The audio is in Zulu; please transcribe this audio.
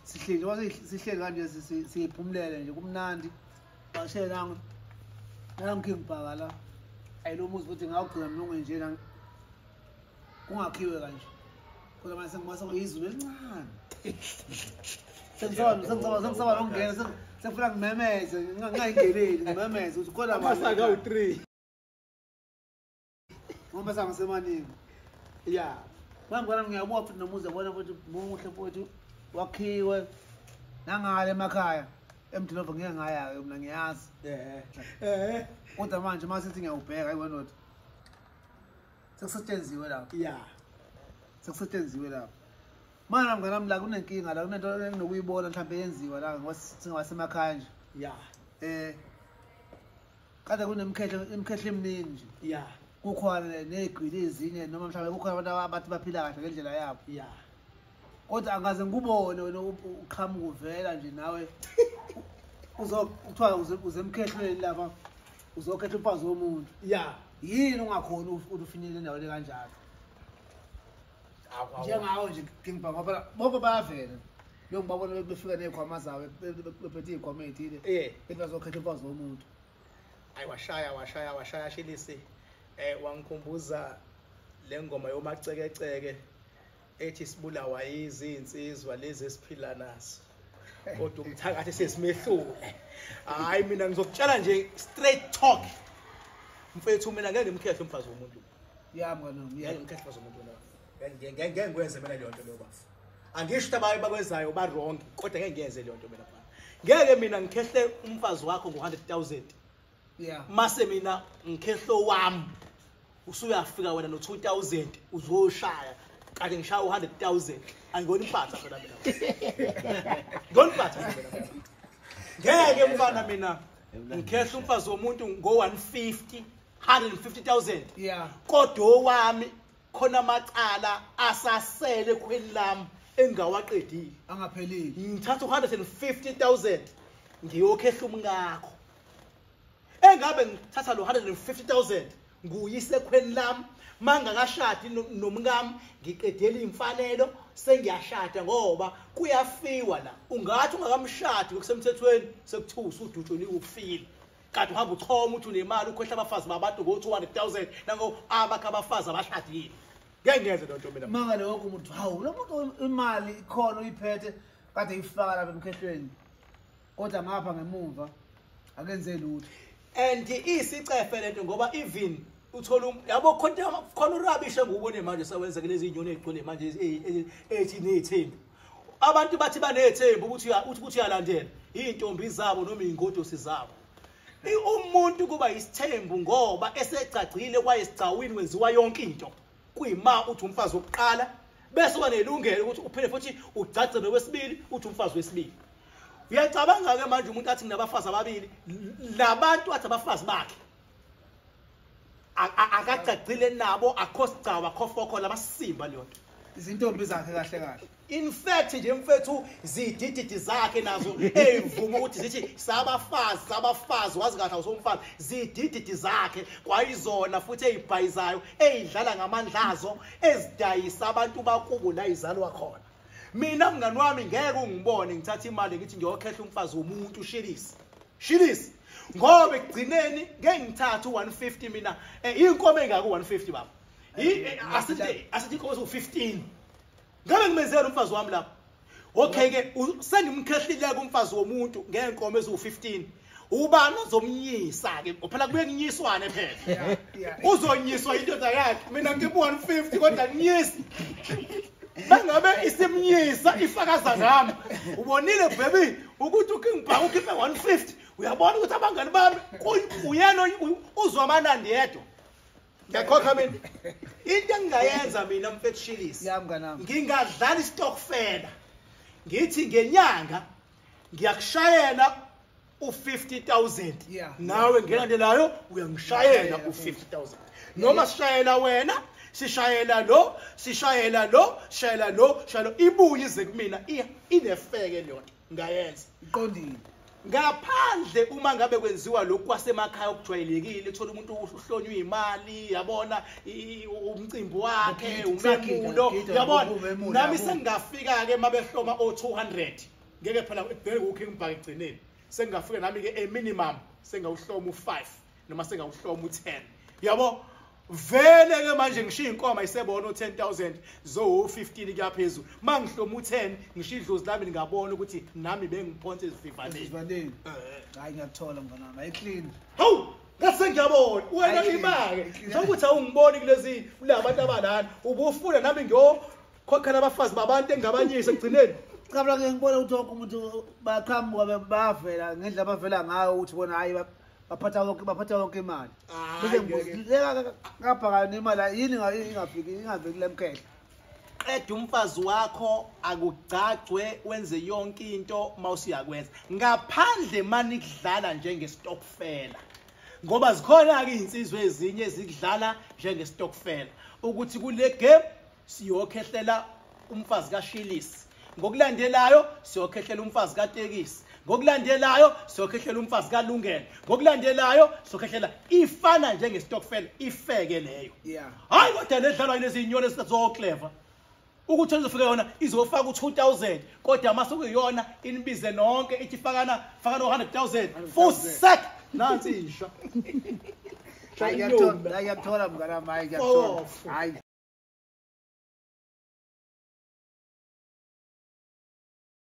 sihleli kanje siphumulele nje kumnandi bashe nangibhaka la ayilo muzi futhi ngawugcina mlungu nje la kungakhiwe kanje kodwa manje sengibasa izulu elincane sengisaba lokungena sefuna ngimemeze ngingayingeleli ngimemeze ukuthi kodwa amasaka u3 ngoba sangisemaningi yeah ngangibona ngiyabuka futhi nomuzi yabona futhi muhle futhi wakhiwe nangale emakhaya emdilova ngeke ngaya mina ngiyazi kodwa manje mase sithi ngiyawubheka ayibona ukuthi sekusethenziwe lapho yeah sekusethenziwe lapho mana mnganami la kunenkinga la kunento enginokuyibona mhlawumbe yenziwa la ngoba singawasemakhaya nje yeah kade kunemkhehle eminingi nje yeah kukhona negwili ezinye noma mhlawumbe kukhona abantu abathi baphila kahle ngendlela yabo yeah kodwa angaze ngubone wena uqhamuka uvela nje nawe uzokuthiwa uzemkhehlweni lapha uzokhetha umfazi womuntu yeah yini ungakhona ufinile endaweni kanjalo njengawo nje ngibhanga ngoba bonke bayavela ngiyongibabona befika nezikhwama zawo bephethe izikhwama ezithile bethi bazokhetha umfazi womuntu ayi washaya shilisi wangikhumbuza le ngoma yomacekeceke ethi sibulawa izinsizwa lezi esiphila nazo kodwa umthakathi sesimehlule hayi mina ngizokutshela nje straight talk mfethu mina ngeke ngimkhehle umfazi womuntu yami kanami ngeke ngimkhehle umfazi womuntu ngeke ngikwenze mina leyo nto leyo bafu angisho ukuthi abayi bakwenzayo ba wrong kodwa ngeke ngiyenze leyo nto mina bafana ngeke mina ngikhehle umfazi wakho ngo100,000 yeah mase mina ngikhehlo wami usuyafika wena no2000 uzoshaya kanti ngishaya u100,000 angiboni impatha phela mina ngoni impatha phela ngeke mfana mina ngikhehla umfazi womuntu ngo150 150,000 yeah kodwa wami khona amacala asasele khweli lami engawaqedile angapheleli ngithatha u150,000 ngiyokhehla umngakho engabe ngithatha lo 150,000 nguyise khweni lami mangakashadi nomngami ngiqedela imfanelo sengiyashada ngoba kuyafiwa la ungathi ungakamshadi ngokusemthethweni sekuthusa udutshoni ukufila kanti uhamba uchoma uthi unemali ukhwehla abafazi babantu ngo200,000 nango abakha abafazi abashadile ngeke ngenze lento mina manga lokho umuntu hawu lo muntu imali ikhona uyiphethe kade ifaka lapha emkhehlweni kodwa ngapha ngemuva akenze lutho and isicefe lento ngoba even uthola yabo khona urabisha ngubone manje sawenza lezi inyoni ezigcwele manje ethi nezithembu abantu bathi banezithembu ukuthi uyalandela izintombi zabo noma izingodosi zabo umuntu kuba isithembu ngoba esegcagcile kwayesigcawini wenziwa yonke into kuyima uthi umfazi wokuqala bese wanelungelo ukuthi uphinde futhi ugcagcele wesibili uthi umfazi wesibili uyacabanga ke manje umuntu athi nginabafazi ababili labantu athi abafazi bakhe akagcagcile nabo akhosigcawa khofokho labasimba leyo nto izintombi zakhe kahle in fact nje mfethu zidididi zakhe nazo evuma ukuthi zithi sabafazi wazi kahle usomfazi zidididi zakhe kwayizona futhi ezibhayizayo ezidlala ngamandlazo ezidayisa abantu bakubo la izalwa khona mina mngani wami ngeke ungibone ngithatha imali ngithi ngiyokhehla umfazi womuntu shilisi ngoba ekugcineni ngeke ngithatha u150 mina inkomo engaka u150 baba asithi inkomo u15 ngabe ngimenzela umfazi wami lapha okay ke sengimkhehlile kumfazi womuntu ngenkomo ezu15 ubani uzomnyisa ke phela kubuye kunyiswane phela uzonyiswa indoda yakhe mina ngibu150 kodwa kunyisi bangabe isimnyisa ifakaza ngami ubonile baby ukuthi ukingibhaka ukhiphe 150 uyabona ukuthi abangani bami uyena uzwa amanandi yedwa ngiyakhokha mina into engingayenza mina mfethu shilisi yami kanami ngingadlala istokfela ngithi ngenyanga ngiyakushayela u50,000 nawe ngelandelayo uyangishayela u50,000 noma sishayela wena sishayela lo ibuye ize kumina inefeke leyo nto ngayenza iqondile ngaphandle uma ngabe kwenziwa lokhu kwasemakhaya okujwayelekile uthola umuntu uhlonywa imali yabona umcimbi wakhe umemulo yabona nami sengingafika ke mabehloma o200 ngeke phela ngeke ukhe ngibhaka egcineni sengingafika nami ke a minimum sengawuhloma u5 noma sengawuhloma u10 yabo vele ke manje ngishiya inkomo ayisebona u10000 zo 15 kuyaphezulu mangihloma u10 ngishiya idlozi lami ngabona ukuthi nami bengiphonse izivivaneni hayi ngiyathola mngana nami ayiclean hawu ngase ngiyabona wena imake njengokuthi awungiboni kulezi kulabantu abanani ubufuna nami ngiyokhokhela abafazi babantu engabanyisa egcineni kabla ke ngibona ukuthi wonke umuntu baqhamuka bavela ngendlela bavela ngayo ukuthi bona hayi baphatha yonke imali bese ngibuzeka ngabhaka imali yini ingafiki lemkhehla qeda umfazi wakho akugcagcwe wenze yonke into mawusiyakwenza ngaphandle mani kudlala njengestokfela ngoba zikhona ke insizwe ezinye ezikudlala njengestokfela ukuthi kule game siyokhehlela umfazi kaShilisi ngokulandelayo siyokhehlela umfazi kaTekisi ngokulandelayo siyokhehlela umfazi kaLungelo ngokulandelayo siyokhehlela ifana njengestokfela ifeke leyo hayi kodwa ledlalwa yinezinyoni esizoclever ukuthi uzofika yona izofaka u2000 kodwa mase kuyona inibize nonke ithi fakana 100000 full sack nansi isha hayi ngiyathola mngana nami hayi ngiyathola hayi